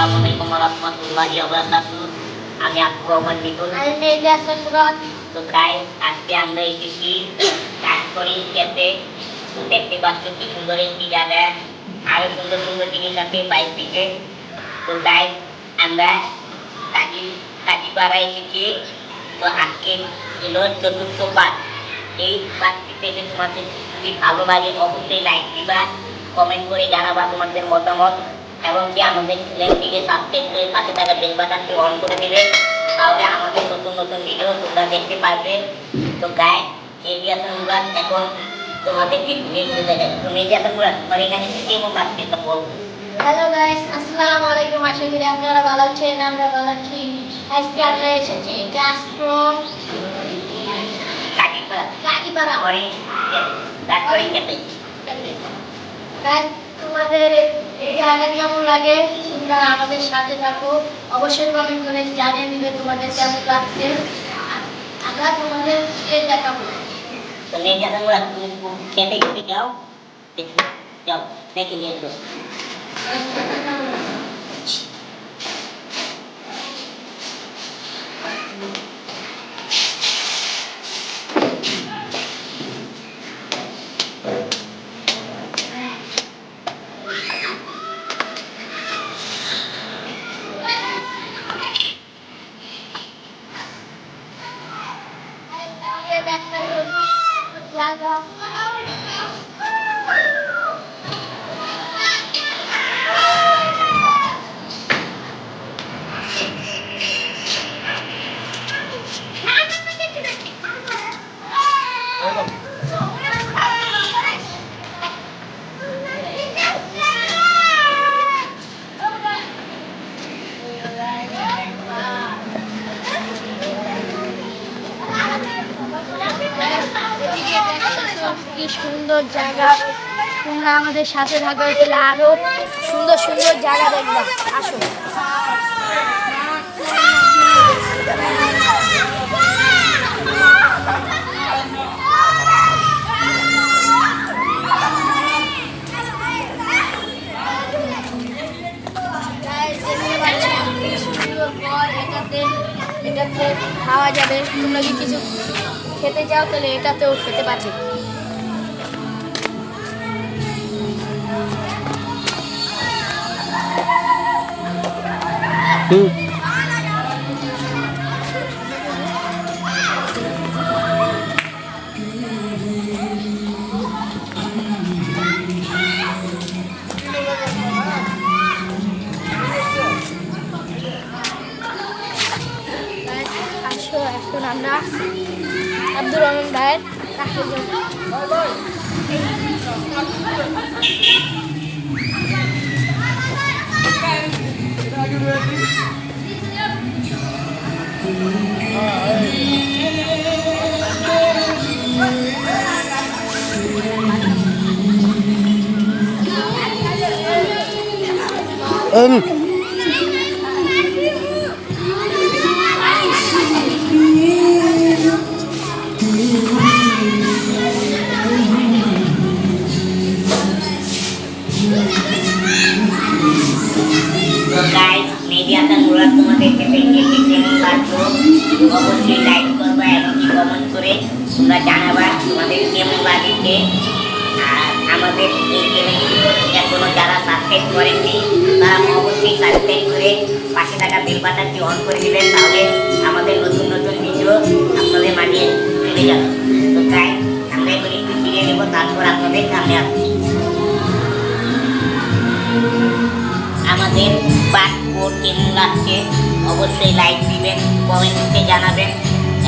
Assalamualaikum warahmatullahi wabarakatuh. আমি আব্দুর রহমান মিঠুন। আমি মেহেদি হাসান মুরাদ। তো গাইস আজকে আমরা এসেছি কাঠখড়ি খেতে। দেখতে পাচ্ছ কি সুন্দর একটি জায়গা, আরো সুন্দর সুন্দর জিনিস আছে বাইক থেকে। তো গাইস আমরা কাজীপাড়া এসেছি। তো আজকে হলো চতুর্থ পাঠ। এই পাঠটিতে তোমাদের যদি ভালো লাগে অবশ্যই লাইক দিবা, কমেন্ট করে জানাবা তোমাদের মতামত, এবং কি আমাদের চ্যানেলটিকে সাবস্ক্রাইব করে পাশে থাকা বেল বাটনটি অন করে দিবে, তাহলে আমাদের নতুন নতুন ভিডিও তোমরা দেখতে পারবে। তো গাইস মেহেদি হাসান মুরাদ এখন তোমাদেরকে মেহেদি হাসান মুরাদ তোমার এখানে কেমন লাগছে তা বলবো। হ্যালো গাইস, আসসালামু আলাইকুম। আশা করি আপনারা ভালো আছেন, আমরা ভালো আছি। আজকে আমরা এসেছি কাজীপাড়া। কাঠখড়ি খেতে। গাইস তোমাদের এই জায়গা কেমন লাগে তোমরা আমাদের সাথে থাকো, অবশ্যই কমেন্ট করে জানিয়ে দিবে তোমাদের কেমন লাগছে। আমরা তোমাদের দেখাবো। তো মেহেদি হাসান মুরাদ তুমি খেতে খেতে যাও, যাও দেখে নিয়ে এসো। কি সুন্দর জায়গা, তোমরা আমাদের সাথে থাকো, তাহলে আরো সুন্দর সুন্দর জায়গা দেখবা। আসো। এটাতে খাওয়া যাবে, তোমরা যদি কিছু খেতে চাও তাহলে এটাতেও খেতে পারবে। এখন আমরা আব্দুর রহমান ভাইয়ের কাছে মেহেদি হাসান মুরাদ তোমাদেরকে দেখে কেমন লাগলো অবশ্যই লাইক করবা এবং কি কমেন্ট করে তোমরা জানাবা তোমাদের কেমন লাগছে। আর আমাদের এই চ্যানেলটি এখনো যারা সাবস্ক্রাইব করেননি তারা অবশ্যই সাবস্ক্রাইব করে পাশে থাকা বেল বাটনটি অন করে দিবেন, তাহলে আমাদের নতুন নতুন ভিডিও আপনাদের মাঝে চলে যাবে। তো তাই আমরা এখন একটু ফিরে নেব, তারপর আপনাদের সামনে আসবো। আমাদের পার্ট 4 কেমন লাগছে অবশ্যই লাইক দিবেন, কমেন্টে জানাবেন,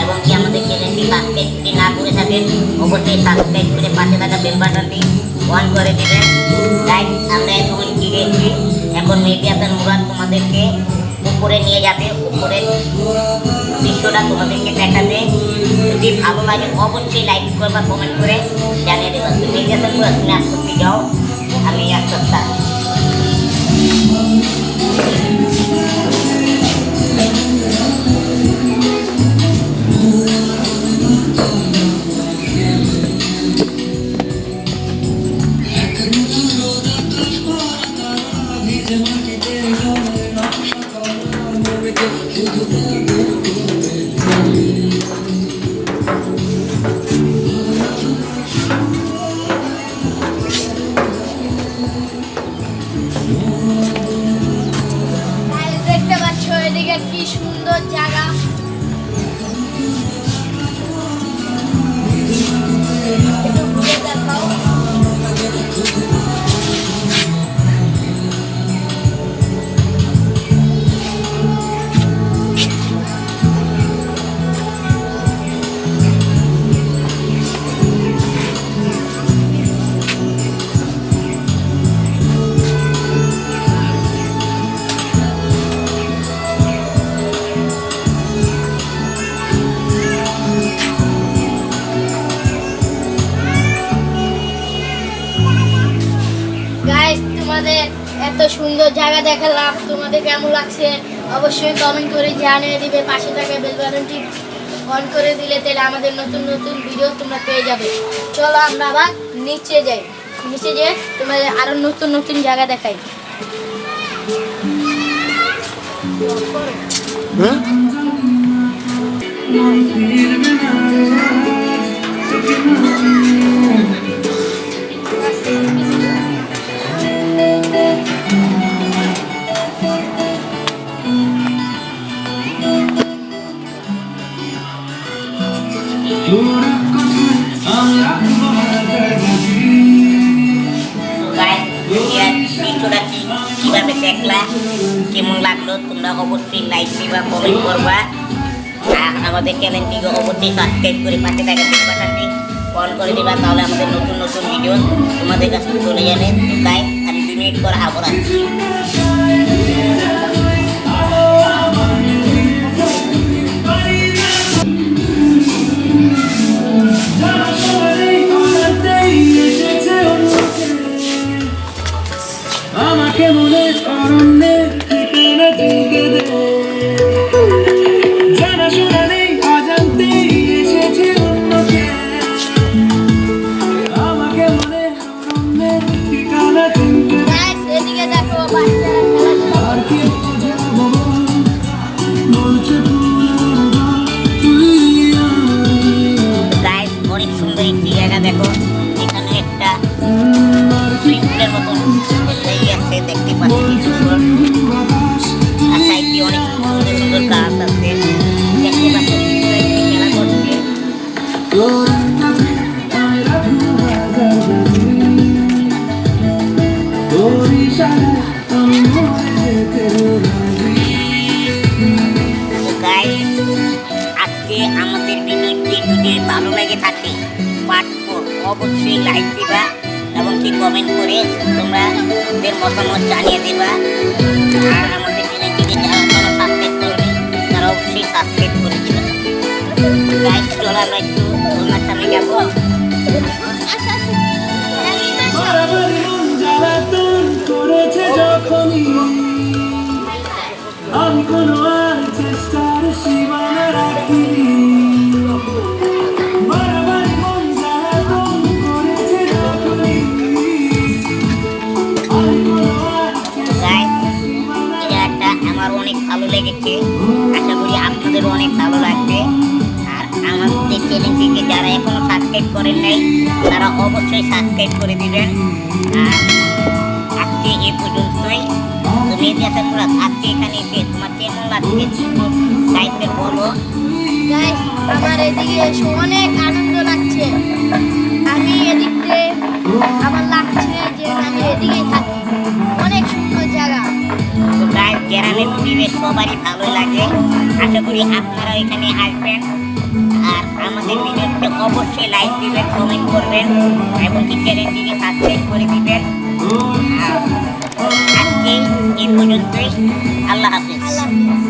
এবং কি আমাদের চ্যানেলটি সাবস্ক্রাইব যদি না করে থাকেন অবশ্যই সাবস্ক্রাইব করে পাশে থাকা বেল বাটনটি অন করে দেবেন। তাই আমরা এখন ফিরেছি, এখন মেহেদি হাসান মুরাদ তোমাদেরকে উপরে নিয়ে যাবে, উপরের দৃশ্যটা তোমাদেরকে দেখাবে। যদি ভালো লাগে অবশ্যই লাইক করবা, কমেন্ট করে জানিয়ে দেবা। মেহেদি হাসান মুরাদ তুমি আসতে যাও, আমি আসতে जमा के तेरे তোমাদের এত সুন্দর জায়গা দেখালাম, তোমাদের কেমন লাগছে অবশ্যই কমেন্ট করে জানিয়ে দিবে। পাশে থাকা বেল বাটনটি অন করে দিলে তাহলে আমাদের নতুন নতুন ভিডিও তোমরা পেয়ে যাবে। চলো আমরা আবার নিচে যাই, নিচে যেয়ে তোমাদের আরো নতুন নতুন জায়গা দেখাই। কিভাবে দেখলা, কেমন লাগলো তোমরা অবশ্যই লাইক দিবা, কমেন্ট করবা, আর আমাদের চ্যানেলটিকে অবশ্যই সাবস্ক্রাইব করে পাশে থাকা বেল বাটনটি অন করে দিবা, তাহলে আমাদের নতুন নতুন ভিডিও তোমাদের কাছে চলে যাবে। তো গাইস আমি 2 মিনিট পর আবার আসছি। আমাকে মনে অরণ্যে ঠিকানা থেকে দে, জানা শোনা নেই অজান্তেই এসেছে অন্যকে। আমাকে মনে অরণ্যে ঠিকানা থেকে দে, গাইস এদিকে দেখো বাচ্চারা খেলাধুলা আর কি বোঝাবো বলছে তুই গাইস অনেক সুন্দর একটি জায়গা দেখো, এখানে একটা সুইমিংপুলের মতন এই আছে, দেখতে পাচ্ছি কি সুন্দর, আর সাইডে অনেক সুন্দর সুন্দর গাছ আছে, দেখতে পাচ্ছি একটি খেলা করছে। তো গাইস আজকে আমাদের ভিডিওটি যদি ভালো লেগে থাকে পার্ট 4 অবশ্যই লাইক দিবা এবং কি কমেন্ট করে তোমরা ওদের মতামত জানিয়ে দিবা, আর আমাদের চ্যানেলটিকে যারা এখনো সাবস্ক্রাইব করেনি তারা অবশ্যই সাবস্ক্রাইব করে দিবা। গাইস চলো আমরা একটু ওনার সামনে যাবো। আচ্ছা আচ্ছা বারবার মন জ্বালাতন করেছে যখনই, আমি কোনো আর চেষ্টার সীমানা রাখিনি। বারবার মন জ্বালাতন করেছে যখনই, আমি কোনো আর গাইস এই জায়গাটা আমার অনেক ভালো লেগেছে, আশা করি আপনাদেরও অনেক ভালো লাগবে। আর আমাদের চ্যানেলটিকে যারা এখনো সাবস্ক্রাইব করেন নাই তারা অবশ্যই সাবস্ক্রাইব করে দিবেন। আর আজকে এ পর্যন্তই। তুমি এদিকে মুরাদ আজকে এখানে এসে তোমার কেমন লাগছে গাইসদের বলো। গাইস আমার এদিকে এসে অনেক আনন্দ লাগছে, আমি এদিকে আমার লাগছে যে আমি এদিকেই থাকি, অনেক সুন্দর জায়গা। তো গাইস গ্রামের পরিবেশ সবারই ভালো লাগে, আশা করি আপনারা এখানে আসবেন। আর আমাদের ভিডিওতে অবশ্যই লাইক দিবেন, কমেন্ট করবেন এবং কি চ্যানেলটিকে সাবস্ক্রাইব করে দিবেন। আর আজকে এই পর্যন্তই, আল্লাহ হাফেজ। আল্লাহ হাফেজ।